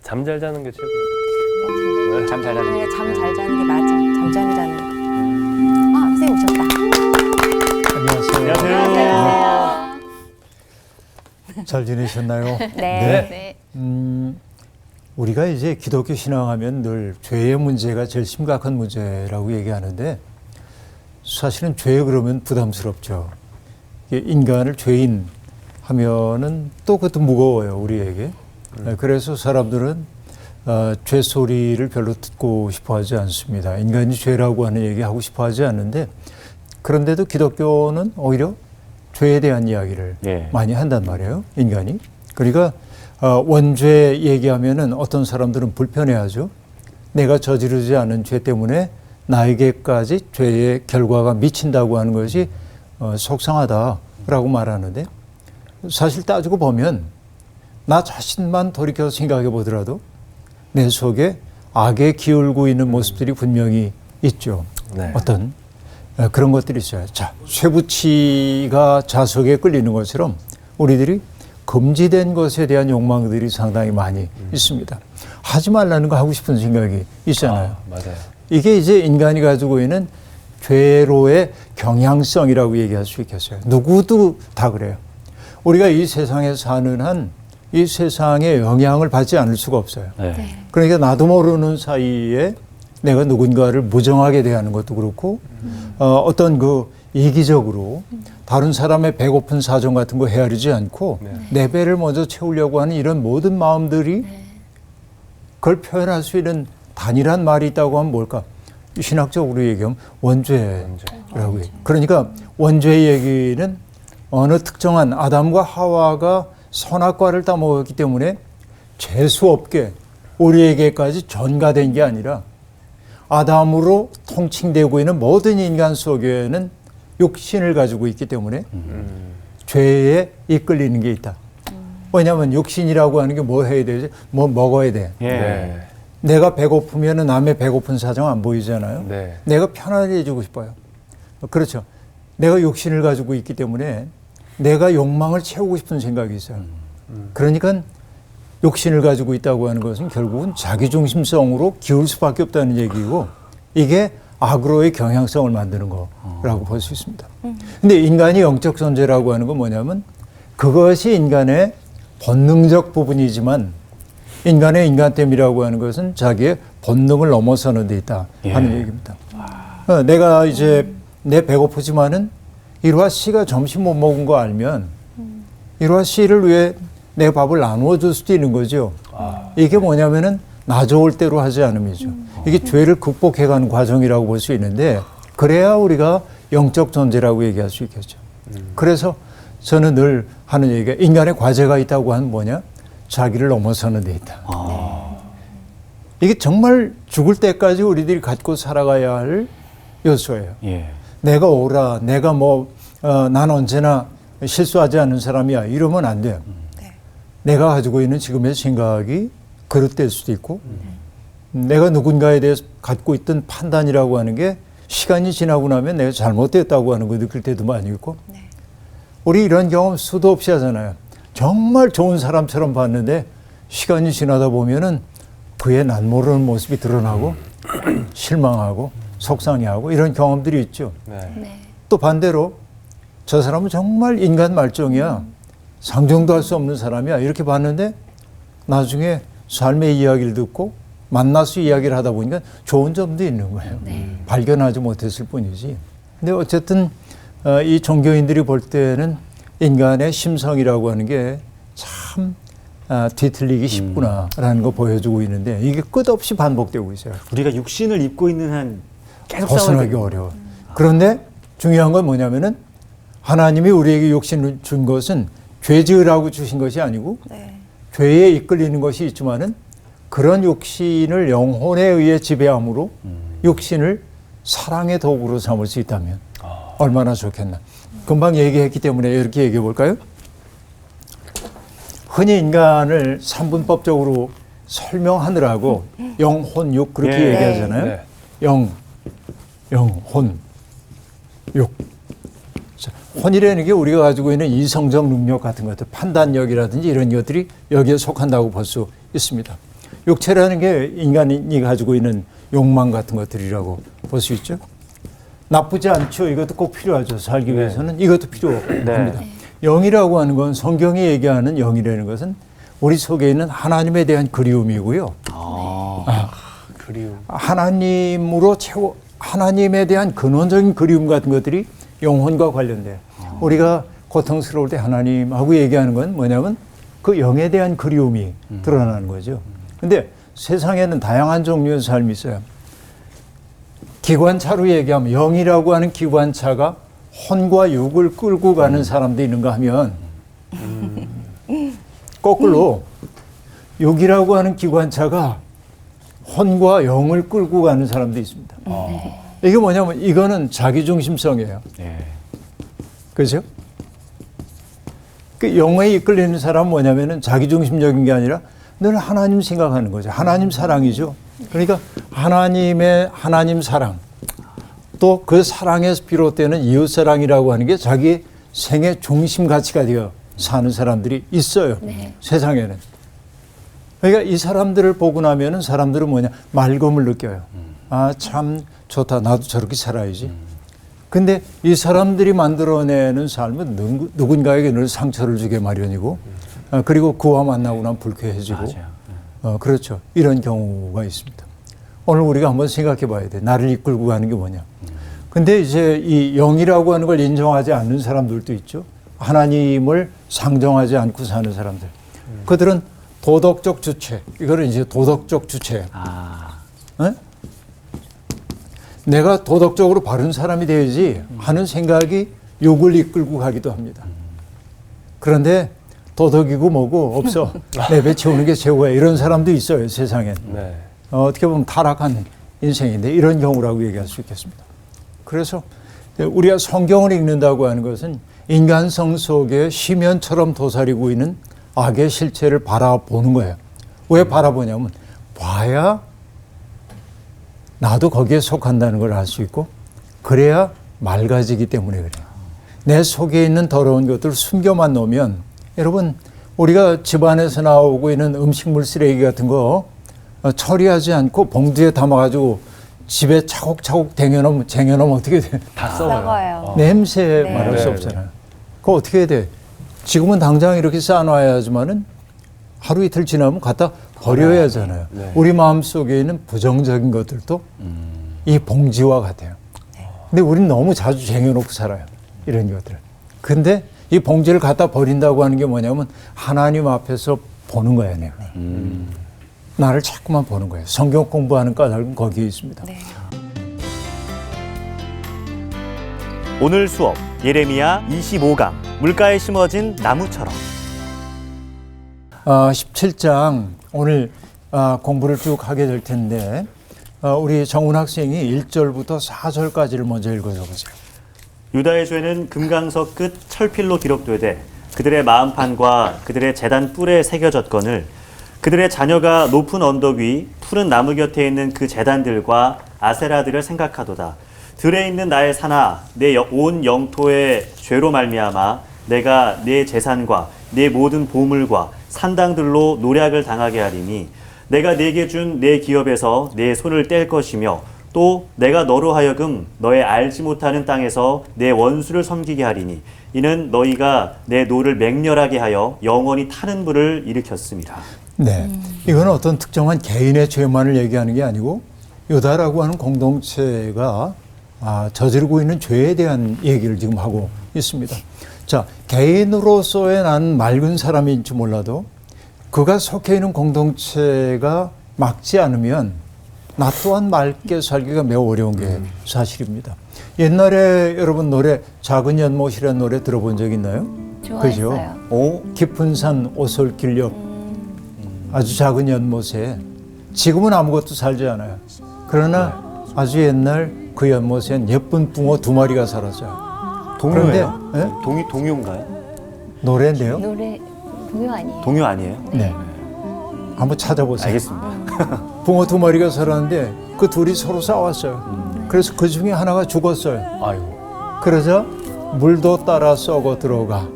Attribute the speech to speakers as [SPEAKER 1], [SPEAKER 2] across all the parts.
[SPEAKER 1] 잠 잘 자는 게 최고예요.
[SPEAKER 2] 잠 잘 자는 게.
[SPEAKER 3] 잠 잘 자는 게 맞아. 잠자리 자는 거. 아, 선생님 오셨다.
[SPEAKER 4] 안녕하세요.
[SPEAKER 1] 안녕하세요.
[SPEAKER 4] 잘 지내셨나요?
[SPEAKER 3] 네.
[SPEAKER 4] 우리가 이제 기독교 신앙하면 늘 죄의 문제가 제일 심각한 문제라고 얘기하는데 사실은 죄 그러면 부담스럽죠. 인간을 죄인 하면은 또 그것도 무거워요, 우리에게. 그래서 사람들은 죄 소리를 별로 듣고 싶어 하지 않습니다. 인간이 죄라고 하는 얘기 하고 싶어 하지 않는데 그런데도 기독교는 오히려 죄에 대한 이야기를 많이 한단 말이에요, 인간이. 그러니까 원죄 얘기하면은 어떤 사람들은 불편해하죠. 내가 저지르지 않은 죄 때문에 나에게까지 죄의 결과가 미친다고 하는 것이 속상하다라고 말하는데 사실 따지고 보면 나 자신만 돌이켜서 생각해 보더라도 내 속에 악에 기울고 있는 모습들이 분명히 있죠.
[SPEAKER 1] 네.
[SPEAKER 4] 어떤 그런 것들이 있어요. 자, 쇠붙이가 자석에 끌리는 것처럼 우리들이 금지된 것에 대한 욕망들이 상당히 많이 있습니다. 하지 말라는 거 하고 싶은 생각이 있잖아요.
[SPEAKER 1] 맞아요.
[SPEAKER 4] 이게 이제 인간이 가지고 있는 죄로의 경향성이라고 얘기할 수 있겠어요. 누구도 다 그래요. 우리가 이 세상에 사는 한 이 세상의 영향을 받지 않을 수가 없어요.
[SPEAKER 1] 네.
[SPEAKER 4] 그러니까 나도 모르는 사이에 내가 누군가를 무정하게 대하는 것도 그렇고 어떤 그 이기적으로 다른 사람의 배고픈 사정 같은 거 헤아리지 않고 내 배를 먼저 채우려고 하는 이런 모든 마음들이 그걸 표현할 수 있는 단일한 말이 있다고 하면 뭘까? 신학적으로 얘기하면 원죄라고 해요. 그러니까 원죄의 얘기는 어느 특정한 아담과 하와가 선악과를 따먹었기 때문에 재수 없게 우리에게까지 전가된 게 아니라 아담으로 통칭되고 있는 모든 인간 속에는 육신을 가지고 있기 때문에 죄에 이끌리는 게 있다. 왜냐하면 육신이라고 하는 게 뭐 해야 되지? 뭐 먹어야 돼.
[SPEAKER 1] 네.
[SPEAKER 4] 내가 배고프면 남의 배고픈 사정 안 보이잖아요.
[SPEAKER 1] 네.
[SPEAKER 4] 내가 편하게 해주고 싶어요. 그렇죠. 내가 육신을 가지고 있기 때문에 내가 욕망을 채우고 싶은 생각이 있어요. 그러니까 욕신을 가지고 있다고 하는 것은 결국은 자기중심성으로 기울 수밖에 없다는 얘기고 이게 악으로의 경향성을 만드는 거라고 볼 수 있습니다. 근데 인간이 영적 존재라고 하는 건 뭐냐면 그것이 인간의 본능적 부분이지만 인간의 인간됨이라고 하는 것은 자기의 본능을 넘어서는 데 있다 하는 얘기입니다. 내가 이제 내 배고프지만은 일화 씨가 점심 못 먹은 거 알면 일화 씨를 위해 내 밥을 나누어 줄 수도 있는 거죠. 이게 뭐냐면은 나 좋을 대로 하지 않음이죠. 이게 죄를 극복해가는 과정이라고 볼 수 있는데 그래야 우리가 영적 존재라고 얘기할 수 있겠죠. 그래서 저는 늘 하는 얘기가 인간의 과제가 있다고 하면 뭐냐? 자기를 넘어서는 데 있다. 이게 정말 죽을 때까지 우리들이 갖고 살아가야 할 요소예요. 내가 옳아, 내가 난 언제나 실수하지 않는 사람이야 이러면 안 돼요. 내가 가지고 있는 지금의 생각이 그릇될 수도 있고 내가 누군가에 대해서 갖고 있던 판단이라고 하는 게 시간이 지나고 나면 내가 잘못됐다고 하는 거 느낄 때도 많이 있고 우리 이런 경험 수도 없이 하잖아요. 정말 좋은 사람처럼 봤는데 시간이 지나다 보면은 그의 난 모르는 모습이 드러나고 실망하고 속상해하고 이런 경험들이 있죠. 또 반대로 저 사람은 정말 인간 말종이야. 상종도 할 수 없는 사람이야. 이렇게 봤는데 나중에 삶의 이야기를 듣고 만나서 이야기를 하다 보니까 좋은 점도 있는 거예요. 발견하지 못했을 뿐이지. 근데 어쨌든 이 종교인들이 볼 때는 인간의 심성이라고 하는 게 참 뒤틀리기 쉽구나라는 거 보여주고 있는데 이게 끝없이 반복되고 있어요.
[SPEAKER 2] 우리가 육신을 입고 있는 한 계속
[SPEAKER 4] 벗어나기 어려워. 그런데 중요한 건 뭐냐면은 하나님이 우리에게 육신을 준 것은 죄 지으라고 주신 것이 아니고 죄에 이끌리는 것이 있지만은 그런 육신을 영혼에 의해 지배함으로 육신을 사랑의 도구로 삼을 수 있다면 얼마나 좋겠나. 금방 얘기했기 때문에 이렇게 얘기해 볼까요? 흔히 인간을 삼분법적으로 설명하느라고 영혼, 육 그렇게 얘기하잖아요. 혼, 육. 자, 혼이라는 게 우리가 가지고 있는 이성적 능력 같은 것들, 판단력이라든지 이런 것들이 여기에 속한다고 볼 수 있습니다. 육체라는 게 인간이 가지고 있는 욕망 같은 것들이라고 볼 수 있죠. 나쁘지 않죠. 이것도 꼭 필요하죠. 살기 위해서는 이것도 필요합니다. 영이라고 하는 건 성경이 얘기하는 영이라는 것은 우리 속에 있는 하나님에 대한 그리움이고요.
[SPEAKER 1] 그리움.
[SPEAKER 4] 하나님에 대한 근원적인 그리움 같은 것들이 영혼과 관련돼요. 우리가 고통스러울 때 하나님하고 얘기하는 건 뭐냐면 그 영에 대한 그리움이 드러나는 거죠. 근데 세상에는 다양한 종류의 삶이 있어요. 기관차로 얘기하면 영이라고 하는 기관차가 혼과 육을 끌고 가는 사람도 있는가 하면 거꾸로 육이라고 하는 기관차가 혼과 영을 끌고 가는 사람도 있습니다. 이게 뭐냐면 이거는 자기중심성이에요. 그렇죠? 그 영에 이끌리는 사람은 뭐냐면은 자기중심적인 게 아니라 늘 하나님 생각하는 거죠. 하나님 사랑이죠. 그러니까 하나님 사랑, 또 그 사랑에서 비롯되는 이웃 사랑이라고 하는 게 자기 생의 중심 가치가 되어 사는 사람들이 있어요. 세상에는. 그러니까 이 사람들을 보고 나면은 사람들은 뭐냐, 맑음을 느껴요. 아, 참 좋다. 나도 저렇게 살아야지. 근데 이 사람들이 만들어내는 삶은 누군가에게 늘 상처를 주게 마련이고, 그리고 그와 만나고 나면 불쾌해지고, 그렇죠. 이런 경우가 있습니다. 오늘 우리가 한번 생각해 봐야 돼. 나를 이끌고 가는 게 뭐냐. 근데 이제 이 영이라고 하는 걸 인정하지 않는 사람들도 있죠. 하나님을 상정하지 않고 사는 사람들. 그들은 도덕적 주체. 이거는 이제 도덕적 주체예요. 내가 도덕적으로 바른 사람이 되어야지 하는 생각이 욕을 이끌고 가기도 합니다. 그런데 도덕이고 뭐고 없어. 내배 채우는 게 최고야. 이런 사람도 있어요, 세상엔. 어떻게 보면 타락한 인생인데 이런 경우라고 얘기할 수 있겠습니다. 그래서 우리가 성경을 읽는다고 하는 것은 인간성 속에 심연처럼 도사리고 있는 악의 실체를 바라보는 거예요. 왜 바라보냐면 봐야 나도 거기에 속한다는 걸 알 수 있고 그래야 맑아지기 때문에 그래요. 내 속에 있는 더러운 것들을 숨겨만 놓으면 여러분 우리가 집안에서 나오고 있는 음식물 쓰레기 같은 거 처리하지 않고 봉투에 담아가지고 집에 차곡차곡 쟁여놓으면 어떻게 돼?
[SPEAKER 1] 다 썩어요.
[SPEAKER 4] 냄새 말할 수 없잖아요. 그거 어떻게 해야 돼? 지금은 당장 이렇게 쌓아놔야지만은 하루 이틀 지나면 갖다 버려야 하잖아요. 우리 마음속에 있는 부정적인 것들도 이 봉지와 같아요. 근데 우리는 너무 자주 쟁여놓고 살아요. 이런 것들을. 근데 이 봉지를 갖다 버린다고 하는 게 뭐냐면 하나님 앞에서 보는 거예요. 내가. 나를 자꾸만 보는 거예요. 성경 공부하는 까닭은 거기에 있습니다.
[SPEAKER 2] 오늘 수업 예레미야 25강 물가에 심어진 나무처럼.
[SPEAKER 4] 17장 오늘 공부를 쭉 하게 될 텐데 우리 정훈 학생이 1절부터 4절까지를 먼저 읽어줘 보세요.
[SPEAKER 2] 유다의 죄는 금강석 끝 철필로 기록되되 그들의 마음판과 그들의 제단 뿔에 새겨졌거늘 그들의 자녀가 높은 언덕 위 푸른 나무 곁에 있는 그 제단들과 아세라들을 생각하도다. 들에 있는 나의 산아, 내 온 영토의 죄로 말미암아 내가 내 재산과 내 모든 보물과 산당들로 노략을 당하게 하리니 내가 내게 준 내 기업에서 내 손을 뗄 것이며 또 내가 너로 하여금 너의 알지 못하는 땅에서 내 원수를 섬기게 하리니 이는 너희가 내 노를 맹렬하게 하여 영원히 타는 불을 일으켰습니다.
[SPEAKER 4] 네, 이건 어떤 특정한 개인의 죄만을 얘기하는 게 아니고 유다라고 하는 공동체가 저지르고 있는 죄에 대한 얘기를 지금 하고 있습니다. 자, 개인으로서의 난 맑은 사람인지 몰라도 그가 속해 있는 공동체가 막지 않으면 나 또한 맑게 살기가 매우 어려운 게 사실입니다. 옛날에 여러분 노래 작은 연못이라는 노래 들어본 적 있나요?
[SPEAKER 3] 좋아했어요.
[SPEAKER 4] 그죠? 깊은 산 오솔길 옆 아주 작은 연못에 지금은 아무것도 살지 않아요. 그러나 아주 옛날 그 연못엔 예쁜 붕어 2마리가 살았어요.
[SPEAKER 1] 동요예요?
[SPEAKER 4] 그런데
[SPEAKER 1] 동요인가요?
[SPEAKER 4] 노래인데요?
[SPEAKER 3] 노래 동요 아니에요?
[SPEAKER 1] 동요 아니에요?
[SPEAKER 4] 네. 한번 찾아보세요.
[SPEAKER 1] 알겠습니다.
[SPEAKER 4] 붕어 2마리가 살았는데 그 둘이 서로 싸웠어요. 그래서 그 중에 하나가 죽었어요.
[SPEAKER 1] 아이고.
[SPEAKER 4] 그러자 물도 따라 썩어 들어가.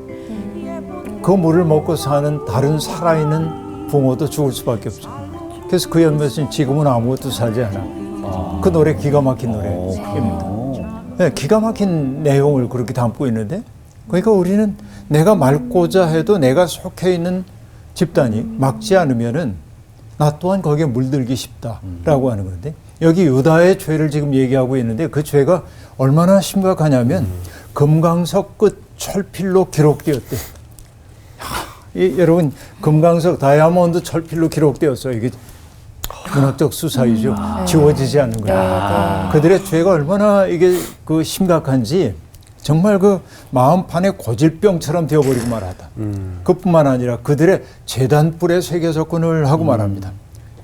[SPEAKER 4] 그 물을 먹고 사는 다른 살아있는 붕어도 죽을 수밖에 없죠. 그래서 그 연못은 지금은 아무것도 살지 않아. 그 노래 기가 막힌 노래입니다. 네, 기가 막힌 내용을 그렇게 담고 있는데, 그러니까 우리는 내가 막고자 해도 내가 속해 있는 집단이 막지 않으면은 나 또한 거기에 물들기 쉽다라고 하는 건데, 여기 유다의 죄를 지금 얘기하고 있는데 그 죄가 얼마나 심각하냐면 금강석 끝 철필로 기록되었대. 여러분, 금강석 다이아몬드 철필로 기록되었어요. 이게 문학적 수사이죠. 지워지지 않는 거예요. 그들의 죄가 얼마나 이게 그 심각한지 정말 그 마음판에 고질병처럼 되어버리고 말하다. 그뿐만 아니라 그들의 제단불에 새겨졌건을 하고 말합니다.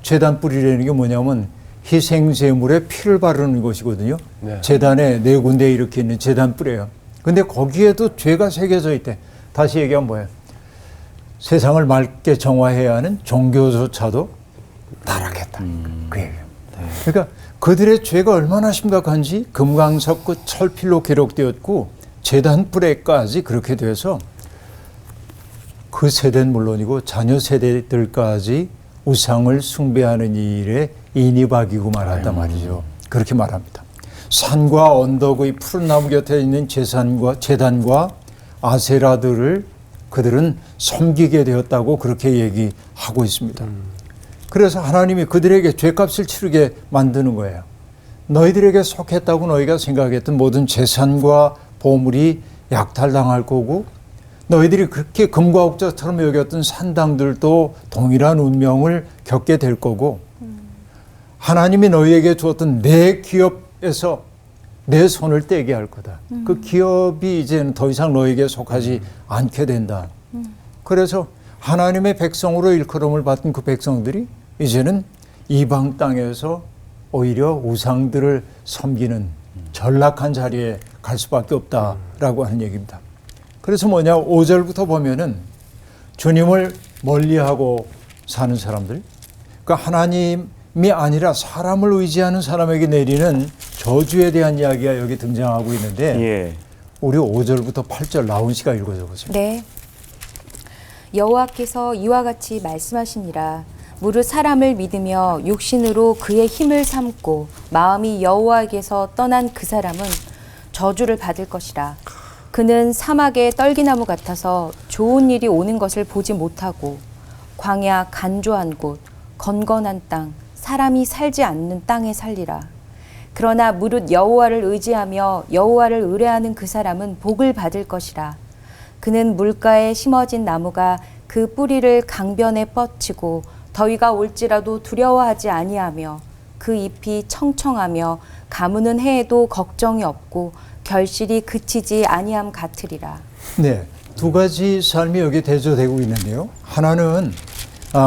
[SPEAKER 4] 제단불이라는 게 뭐냐면 희생제물에 피를 바르는 것이거든요.
[SPEAKER 1] 네.
[SPEAKER 4] 제단에 네 군데 이렇게 있는 제단불이에요. 근데 거기에도 죄가 새겨져 있대. 다시 얘기하면 뭐예요? 세상을 맑게 정화해야 하는 종교조차도 타락했다. 그 얘기예요. 그러니까 그들의 죄가 얼마나 심각한지 금강석 끝 철필로 기록되었고 제단불에까지 그렇게 돼서 그 세대는 물론이고 자녀 세대들까지 우상을 숭배하는 일에 인이박이고 말한단 말이죠. 그렇게 말합니다. 산과 언덕의 푸른 나무 곁에 있는 제단과 아세라들을 그들은 섬기게 되었다고 그렇게 얘기하고 있습니다. 그래서 하나님이 그들에게 죄값을 치르게 만드는 거예요. 너희들에게 속했다고 너희가 생각했던 모든 재산과 보물이 약탈당할 거고, 너희들이 그렇게 금과 옥자처럼 여겼던 산당들도 동일한 운명을 겪게 될 거고, 하나님이 너희에게 주었던 내 기업에서 내 손을 떼게 할 거다. 그 기업이 이제는 더 이상 너희에게 속하지 않게 된다. 그래서 하나님의 백성으로 일컬음을 받은 그 백성들이 이제는 이방 땅에서 오히려 우상들을 섬기는 전락한 자리에 갈 수밖에 없다라고 하는 얘기입니다. 그래서 뭐냐, 5절부터 보면은 주님을 멀리하고 사는 사람들, 그러니까 하나님이 아니라 사람을 의지하는 사람에게 내리는 저주에 대한 이야기가 여기 등장하고 있는데,
[SPEAKER 2] 예.
[SPEAKER 4] 우리 5절부터 8절 라운 씨가 읽어줘 보세요.
[SPEAKER 3] 네. 여호와께서 이와 같이 말씀하시니라. 무릇 사람을 믿으며 육신으로 그의 힘을 삼고 마음이 여호와에게서 떠난 그 사람은 저주를 받을 것이라. 그는 사막의 떨기나무 같아서 좋은 일이 오는 것을 보지 못하고 광야 간조한 곳, 건건한 땅, 사람이 살지 않는 땅에 살리라. 그러나 무릇 여호와를 의지하며 여호와를 의뢰하는 그 사람은 복을 받을 것이라. 그는 물가에 심어진 나무가 그 뿌리를 강변에 뻗치고 더위가 올지라도 두려워하지 아니하며 그 잎이 청청하며 가무는 해에도 걱정이 없고 결실이 그치지 아니함 같으리라.
[SPEAKER 4] 네, 두 가지 삶이 여기 대조되고 있는데요. 하나는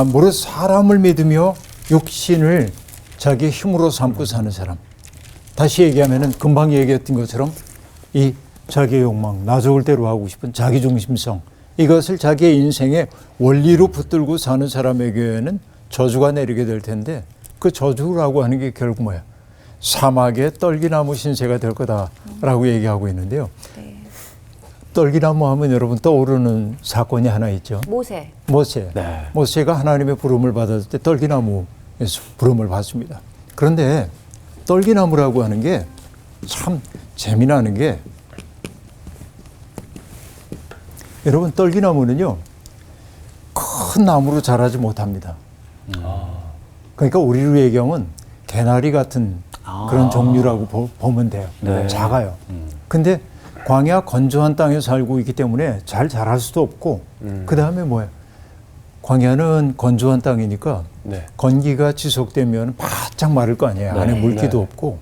[SPEAKER 4] 무릇 사람을 믿으며 육신을 자기 힘으로 삼고 사는 사람. 다시 얘기하면은 금방 얘기했던 것처럼 이 자기의 욕망, 나 좋을 대로 하고 싶은 자기중심성, 이것을 자기의 인생의 원리로 붙들고 사는 사람에게는 저주가 내리게 될 텐데, 그 저주라고 하는 게 결국 뭐야? 사막의 떨기나무 신세가 될 거다라고 얘기하고 있는데요.
[SPEAKER 3] 네.
[SPEAKER 4] 떨기나무 하면 여러분 떠오르는 사건이 하나 있죠.
[SPEAKER 3] 모세.
[SPEAKER 2] 네.
[SPEAKER 4] 모세가 하나님의 부름을 받았을 때 떨기나무에서 부름을 받습니다. 그런데 떨기나무라고 하는 게 참 재미나는 게, 여러분 떨기나무는요 큰 나무로 자라지 못합니다. 그러니까 우리로 얘기하면 개나리 같은 그런 종류라고 보면 돼요.
[SPEAKER 2] 네.
[SPEAKER 4] 작아요. 근데 광야 건조한 땅에 살고 있기 때문에 잘 자랄 수도 없고, 그 다음에 뭐예요? 광야는 건조한 땅이니까
[SPEAKER 1] 네.
[SPEAKER 4] 건기가 지속되면 바짝 마를 거 아니에요.
[SPEAKER 2] 네.
[SPEAKER 4] 안에 물기도
[SPEAKER 1] 네.
[SPEAKER 4] 없고.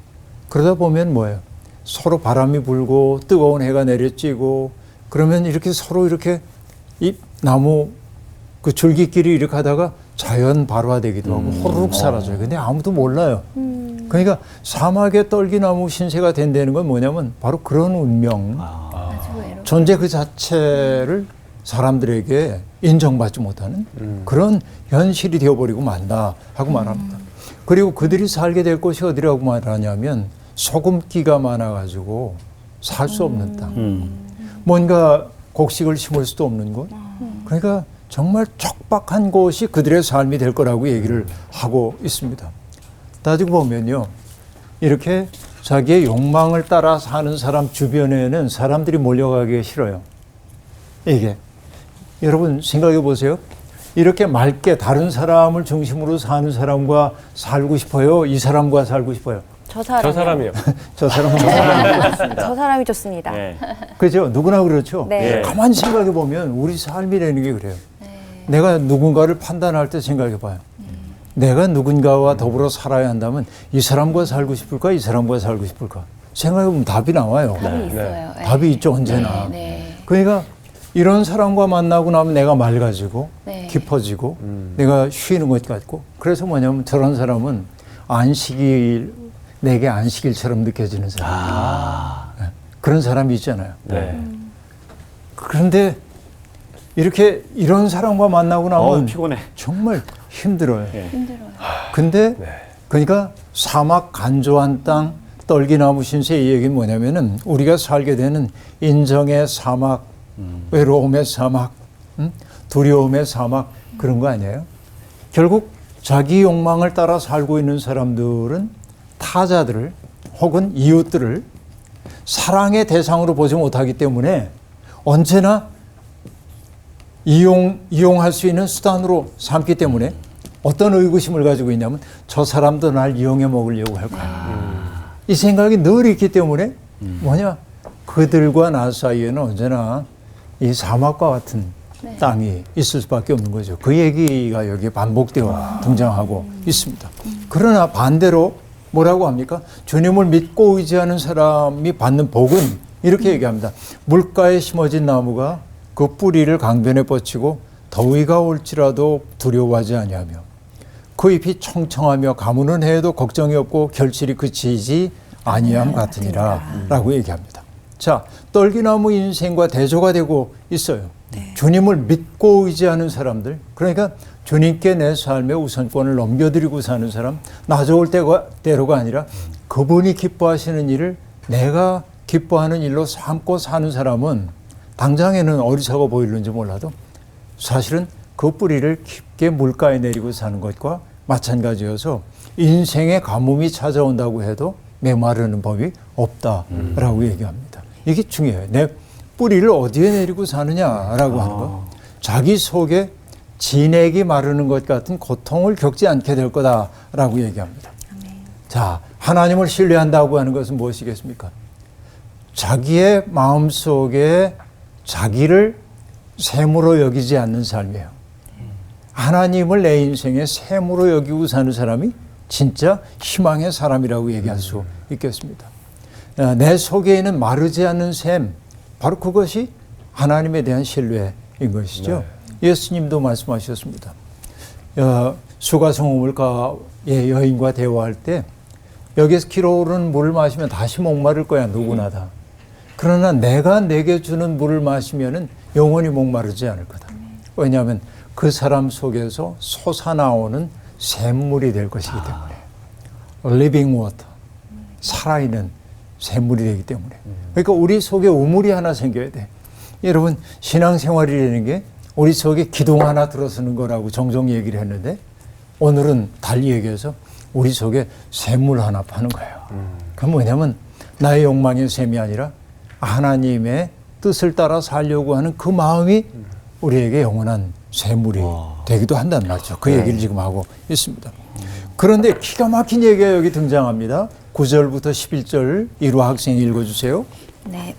[SPEAKER 4] 그러다 보면 뭐예요? 서로 바람이 불고 뜨거운 해가 내려찌고, 그러면 이렇게 서로 이렇게 이 나무 그 줄기끼리 이렇게 하다가 자연 발화되기도 하고 호로록 사라져요. 근데 아무도 몰라요. 그러니까 사막의 떨기나무 신세가 된다는 건 뭐냐면 바로 그런 운명, 존재 그 자체를 사람들에게 인정받지 못하는 그런 현실이 되어버리고 만다 하고 말합니다. 그리고 그들이 살게 될 곳이 어디라고 말하냐면 소금기가 많아가지고 살 수 없는 땅. 뭔가 곡식을 심을 수도 없는 곳. 그러니까 정말 척박한 곳이 그들의 삶이 될 거라고 얘기를 하고 있습니다. 따지고 보면요, 이렇게 자기의 욕망을 따라 사는 사람 주변에는 사람들이 몰려가기 싫어요. 이게 여러분 생각해 보세요. 이렇게 맑게 다른 사람을 중심으로 사는 사람과 살고 싶어요? 이 사람과 살고 싶어요?
[SPEAKER 3] 저 사람이요.
[SPEAKER 1] 저 사람이요.
[SPEAKER 4] 저 사람은
[SPEAKER 3] 저 사람이 좋습니다.
[SPEAKER 2] 네.
[SPEAKER 4] 그죠? 누구나 그렇죠.
[SPEAKER 3] 네.
[SPEAKER 4] 가만히 생각해 보면 우리 삶이라는 게 그래요. 내가 누군가를 판단할 때 생각해 봐요. 내가 누군가와 더불어 살아야 한다면 이 사람과 살고 싶을까? 이 사람과 살고 싶을까? 생각해 보면 답이 나와요.
[SPEAKER 3] 답이 있어요. 네.
[SPEAKER 4] 답이 있죠, 언제나.
[SPEAKER 3] 네.
[SPEAKER 4] 그러니까 이런 사람과 만나고 나면 내가 맑아지고
[SPEAKER 3] 네.
[SPEAKER 4] 깊어지고 내가 쉬는 것 같고, 그래서 뭐냐면 저런 사람은 내게 안식일처럼 느껴지는 사람. 네. 그런 사람이 있잖아요.
[SPEAKER 1] 네.
[SPEAKER 4] 그런데 이렇게 이런 사람과 만나고 나면
[SPEAKER 2] 피곤해.
[SPEAKER 4] 정말 힘들어요.
[SPEAKER 2] 네.
[SPEAKER 3] 힘들어요.
[SPEAKER 4] 근데
[SPEAKER 1] 네.
[SPEAKER 4] 그러니까 사막 간조한 땅 떨기나무 신세 이 얘기는 뭐냐면은 우리가 살게 되는 인정의 사막, 외로움의 사막, 두려움의 사막, 그런 거 아니에요? 결국 자기 욕망을 따라 살고 있는 사람들은 타자들을 혹은 이웃들을 사랑의 대상으로 보지 못하기 때문에 언제나 이용할 수 있는 수단으로 삼기 때문에 어떤 의구심을 가지고 있냐면 저 사람도 날 이용해 먹으려고 할 거야. 이 생각이 늘 있기 때문에 뭐냐? 그들과 나 사이에는 언제나 이 사막과 같은 땅이 있을 수밖에 없는 거죠. 그 얘기가 여기에 반복되어 등장하고 있습니다. 그러나 반대로 뭐라고 합니까? 주님을 믿고 의지하는 사람이 받는 복은 이렇게 얘기합니다. 물가에 심어진 나무가 그 뿌리를 강변에 뻗치고 더위가 올지라도 두려워하지 아니하며 그 잎이 청청하며 가무는 해에도 걱정이 없고 결실이 그치지 아니함 같으니라 라고 얘기합니다. 자, 떨기나무 인생과 대조가 되고 있어요. 주님을 믿고 의지하는 사람들, 그러니까 주님께 내 삶의 우선권을 넘겨드리고 사는 사람, 나 좋을 때로가 아니라 그분이 기뻐하시는 일을 내가 기뻐하는 일로 삼고 사는 사람은 당장에는 어리석어 보이는지 몰라도 사실은 그 뿌리를 깊게 물가에 내리고 사는 것과 마찬가지여서 인생의 가뭄이 찾아온다고 해도 메마르는 법이 없다라고 얘기합니다. 이게 중요해요. 내 뿌리를 어디에 내리고 사느냐라고 하는 거. 자기 속에 진액이 마르는 것 같은 고통을 겪지 않게 될 거다라고 얘기합니다. 자, 하나님을 신뢰한다고 하는 것은 무엇이겠습니까? 자기의 마음속에 자기를 샘으로 여기지 않는 삶이에요. 하나님을 내 인생의 샘으로 여기고 사는 사람이 진짜 희망의 사람이라고 얘기할 수 있겠습니다. 내 속에 있는 마르지 않는 샘, 바로 그것이 하나님에 대한 신뢰인 것이죠. 네. 예수님도 말씀하셨습니다. 수가성우물가의 여인과 대화할 때 여기서 길어오르는 물을 마시면 다시 목마를 거야, 누구나 다. 그러나 내가 내게 주는 물을 마시면은 영원히 목마르지 않을 거다. 왜냐하면 그 사람 속에서 솟아나오는 샘물이 될 것이기 때문에. living water. 살아있는 샘물이 되기 때문에. 그러니까 우리 속에 우물이 하나 생겨야 돼. 여러분, 신앙생활이라는 게 우리 속에 기둥 하나 들어서는 거라고 종종 얘기를 했는데 오늘은 달리 얘기해서 우리 속에 샘물 하나 파는 거예요. 그건 뭐냐면 나의 욕망의 샘이 아니라 하나님의 뜻을 따라 살려고 하는 그 마음이 우리에게 영원한 샘물이 되기도 한다는 말이죠. 그 얘기를 지금 하고 있습니다. 그런데 기가 막힌 얘기가 여기 등장합니다. 9절부터 11절 이루 학생이 읽어주세요.
[SPEAKER 5] 네.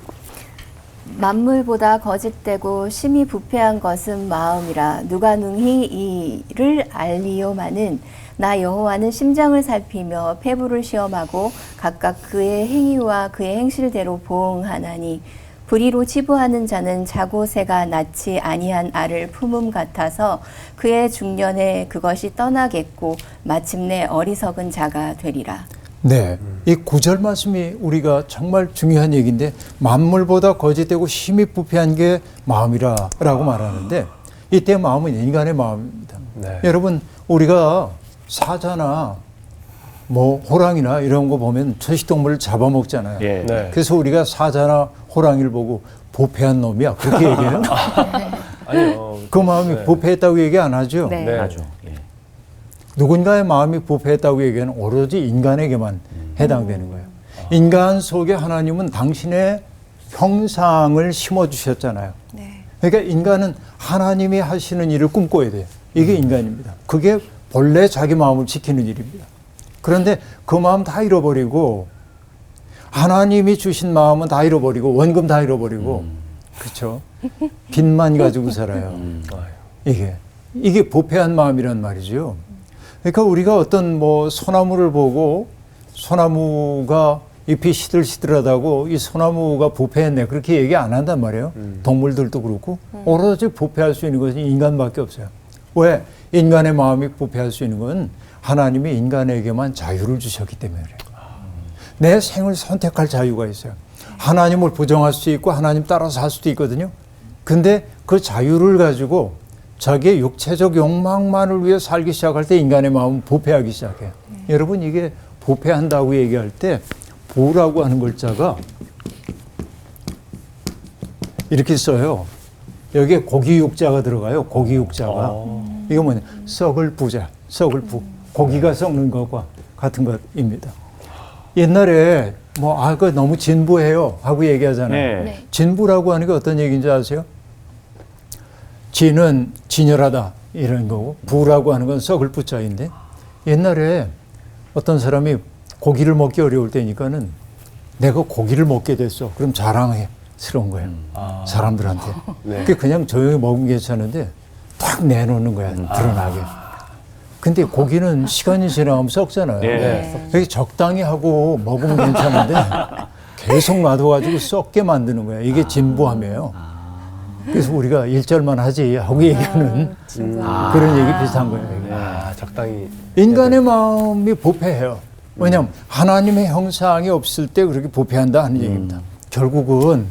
[SPEAKER 5] 만물보다 거짓되고 심히 부패한 것은 마음이라 누가 능히 이를 알리요마는 나 여호와는 심장을 살피며 폐부를 시험하고 각각 그의 행위와 그의 행실대로 보응하나니 불의로 치부하는 자는 자고 새가 낳지 아니한 알을 품음 같아서 그의 중년에 그것이 떠나겠고 마침내 어리석은 자가 되리라.
[SPEAKER 4] 네, 이 9절 말씀이 우리가 정말 중요한 얘기인데 만물보다 거짓되고 심히 부패한 게 마음이라고 말하는데 이때 마음은 인간의 마음입니다.
[SPEAKER 1] 네.
[SPEAKER 4] 여러분, 우리가 사자나 뭐 호랑이나 이런 거 보면 초식동물을 잡아먹잖아요.
[SPEAKER 2] 예.
[SPEAKER 1] 네.
[SPEAKER 4] 그래서 우리가 사자나 호랑이를 보고 부패한 놈이야 그렇게 얘기해요.
[SPEAKER 1] 아니요.
[SPEAKER 4] 그 마음이
[SPEAKER 1] 네.
[SPEAKER 4] 부패했다고 얘기 안 하죠.
[SPEAKER 3] 네.
[SPEAKER 1] 네.
[SPEAKER 2] 하죠. 예.
[SPEAKER 4] 누군가의 마음이 부패했다고 얘기하는 오로지 인간에게만 해당되는 거예요. 인간 속에 하나님은 당신의 형상을 심어주셨잖아요.
[SPEAKER 3] 네.
[SPEAKER 4] 그러니까 인간은 하나님이 하시는 일을 꿈꿔야 돼요. 이게 인간입니다. 그게 본래 자기 마음을 지키는 일입니다. 그런데 그 마음 다 잃어버리고 하나님이 주신 마음은 다 잃어버리고 원금 다 잃어버리고 그렇죠. 빚만 가지고 살아요. 이게 부패한 마음이란 말이죠. 그러니까 우리가 어떤 뭐 소나무를 보고 소나무가 잎이 시들시들하다고 이 소나무가 부패했네 그렇게 얘기 안 한단 말이에요. 동물들도 그렇고 오로지 부패할 수 있는 것은 인간밖에 없어요. 왜? 인간의 마음이 부패할 수 있는 건 하나님이 인간에게만 자유를 주셨기 때문에 그래요. 내 생을 선택할 자유가 있어요. 하나님을 부정할 수 있고 하나님 따라서 할 수도 있거든요. 근데 그 자유를 가지고 자기의 육체적 욕망만을 위해 살기 시작할 때 인간의 마음은 부패하기 시작해요. 여러분 이게 부패한다고 얘기할 때 부라고 하는 글자가 이렇게 써요. 여기에 고기육자가 들어가요. 고기육자가. 이거 뭐냐? 썩을 부자, 썩을 부. 고기가 썩는 것과 같은 것입니다. 옛날에 그거 너무 진부해요 하고 얘기하잖아요.
[SPEAKER 2] 네.
[SPEAKER 4] 진부라고 하는 게 어떤 얘기인지 아세요? 진은 진열하다 이런 거고 부라고 하는 건 썩을 부자인데 옛날에 어떤 사람이 고기를 먹기 어려울 때니까는 내가 고기를 먹게 됐어. 그럼 자랑스러운 거예요. 사람들한테.
[SPEAKER 1] 네.
[SPEAKER 4] 그냥 조용히 먹으면 괜찮은데 딱 내놓는 거야. 드러나게. 근데 고기는 시간이 지나면 썩잖아요.
[SPEAKER 2] 네.
[SPEAKER 4] 그래서 적당히 하고 먹으면 괜찮은데 계속 놔둬가지고 썩게 만드는 거야. 이게 진부함이에요. 그래서 우리가 1절만 하지 하고 얘기하는 그런 얘기 비슷한 거예요. 이게.
[SPEAKER 1] 적당히.
[SPEAKER 4] 인간의 마음이 부패해요. 왜냐하면 하나님의 형상이 없을 때 그렇게 부패한다 하는 얘기입니다. 결국은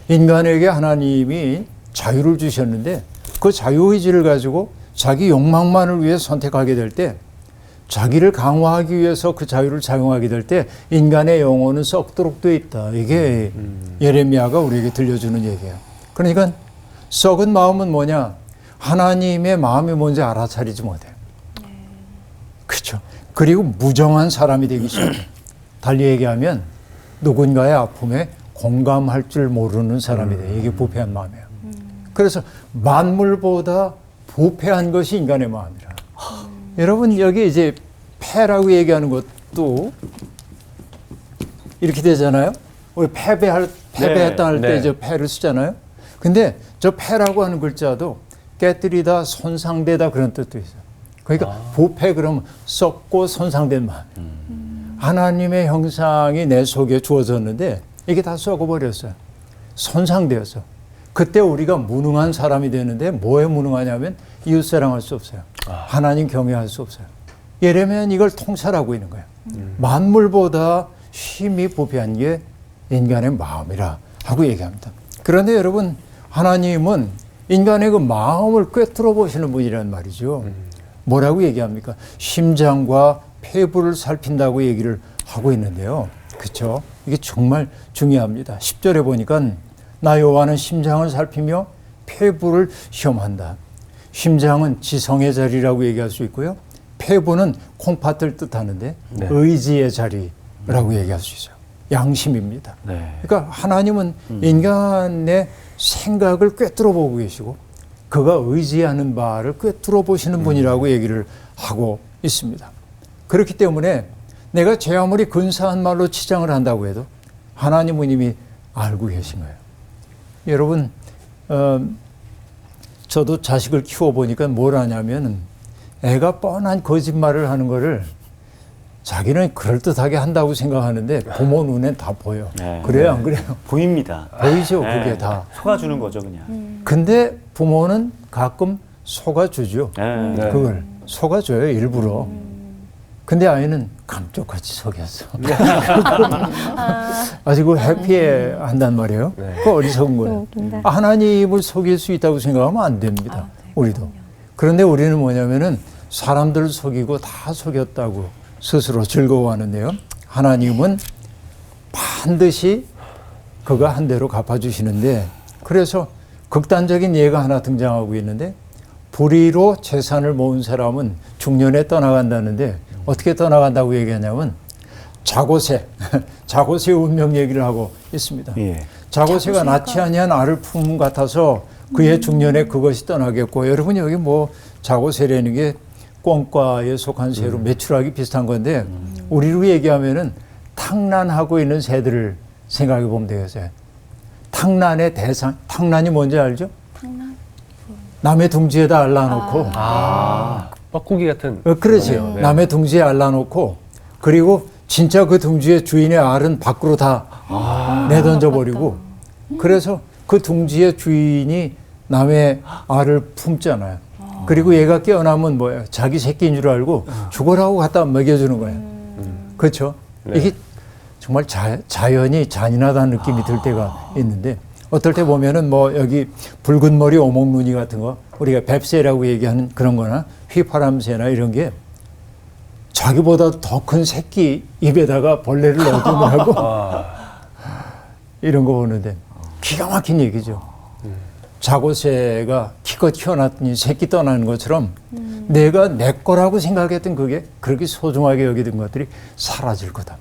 [SPEAKER 4] 인간에게 하나님이 자유를 주셨는데 그 자유의지를 가지고 자기 욕망만을 위해 선택하게 될 때 자기를 강화하기 위해서 그 자유를 사용하게 될 때 인간의 영혼은 썩도록 돼 있다. 이게 예레미야가 우리에게 들려주는 얘기예요. 그러니까 썩은 마음은 뭐냐? 하나님의 마음이 뭔지 알아차리지 못해요. 그렇죠. 그리고 무정한 사람이 되기 시작해요. 달리 얘기하면 누군가의 아픔에 공감할 줄 모르는 사람이 돼요. 이게 부패한 마음이에요. 그래서 만물보다 부패한 것이 인간의 마음이라. 여러분 여기 이제 패라고 얘기하는 것도 이렇게 되잖아요. 우리 패배했다 할 때
[SPEAKER 1] 네.
[SPEAKER 4] 이제 패를 쓰잖아요. 근데 저 패라고 하는 글자도 깨뜨리다, 손상되다 그런 뜻도 있어요. 그러니까 부패 그러면 썩고 손상된 마음. 하나님의 형상이 내 속에 주어졌는데 이게 다 썩어버렸어요. 손상되었어. 그때 우리가 무능한 사람이 되는데 뭐에 무능하냐면 이웃사랑할 수 없어요. 하나님 경외할 수 없어요. 예레미야는 이걸 통찰하고 있는 거예요. 만물보다 심히 부패한 게 인간의 마음이라 하고 얘기합니다. 그런데 여러분 하나님은 인간의 그 마음을 꿰뚫어 보시는 분이란 말이죠. 뭐라고 얘기합니까? 심장과 폐부를 살핀다고 얘기를 하고 있는데요. 그렇죠? 이게 정말 중요합니다. 10절에 보니까 나 여호와는 심장을 살피며 폐부를 시험한다. 심장은 지성의 자리라고 얘기할 수 있고요. 폐부는 콩팥을 뜻하는데
[SPEAKER 1] 네.
[SPEAKER 4] 의지의 자리라고 얘기할 수 있어요. 양심입니다.
[SPEAKER 2] 네.
[SPEAKER 4] 그러니까 하나님은 인간의 생각을 꿰뚫어 보고 계시고 그가 의지하는 바를 꿰뚫어 보시는 분이라고 얘기를 하고 있습니다. 그렇기 때문에 내가 제 아무리 근사한 말로 치장을 한다고 해도 하나님은 이미 알고 계신 거예요. 여러분 저도 자식을 키워보니까 뭘 하냐면 애가 뻔한 거짓말을 하는 거를 자기는 그럴듯하게 한다고 생각하는데 부모 눈엔 다 보여.
[SPEAKER 2] 네.
[SPEAKER 4] 그래요 안 그래요?
[SPEAKER 2] 보입니다.
[SPEAKER 4] 보이죠
[SPEAKER 2] 네.
[SPEAKER 4] 그게 다.
[SPEAKER 2] 속아주는 거죠 그냥.
[SPEAKER 4] 근데 부모는 가끔 속아주죠.
[SPEAKER 2] 네.
[SPEAKER 1] 네.
[SPEAKER 4] 그걸 속아줘요 일부러. 근데 아이는 감쪽같이 속였어. 아주 해피해 한단 말이에요.
[SPEAKER 1] 네.
[SPEAKER 4] 그 어리석은 거예요. 하나님을 속일 수 있다고 생각하면 안 됩니다. 우리도. 그런데 우리는 뭐냐면은 사람들을 속이고 다 속였다고 스스로 즐거워하는데요. 하나님은 반드시 그가 한 대로 갚아주시는데 그래서 극단적인 예가 하나 등장하고 있는데 불의로 재산을 모은 사람은 중년에 떠나간다는데 어떻게 떠나간다고 얘기하냐면 자고새, 자고새의 운명 얘기를 하고 있습니다.
[SPEAKER 2] 예.
[SPEAKER 4] 자고새가 낳지 아니한 알을 품은 같아서 그의 중년에 그것이 떠나겠고 여러분 여기 뭐 자고새라는 게 꿩과에 속한 새로 매출하기 비슷한 건데 우리로 얘기하면은 탕란하고 있는 새들을 생각해 보면 되겠어요. 탕란의 대상, 탕란이 뭔지 알죠?
[SPEAKER 3] 탕란?
[SPEAKER 4] 남의 둥지에다 알라놓고
[SPEAKER 1] 뻐꾸기 같은.
[SPEAKER 4] 그렇지.
[SPEAKER 1] 네.
[SPEAKER 4] 남의 둥지에 알라놓고 그리고 진짜 그 둥지의 주인의 알은 밖으로 다 내던져 버리고 그래서 그 둥지의 주인이 남의 알을 품잖아요. 그리고 얘가 깨어나면 뭐예요? 자기 새끼인 줄 알고 죽어라고 갖다 먹여주는 거예요. 그렇죠?
[SPEAKER 1] 네.
[SPEAKER 4] 이게 정말 자연이 잔인하다는 느낌이 들 때가 있는데 어떨 때 보면은 뭐 여기 붉은 머리 오목눈이 같은 거 우리가 뱁새라고 얘기하는 그런 거나 휘파람새나 이런 게 자기보다 더 큰 새끼 입에다가 벌레를 넣어두느라고 이런 거 보는데 기가 막힌 얘기죠. 자고새가 키껏 키워놨더니 새끼 떠나는 것처럼 내가 내 거라고 생각했던 그게 그렇게 소중하게 여기던 것들이 사라질 거다.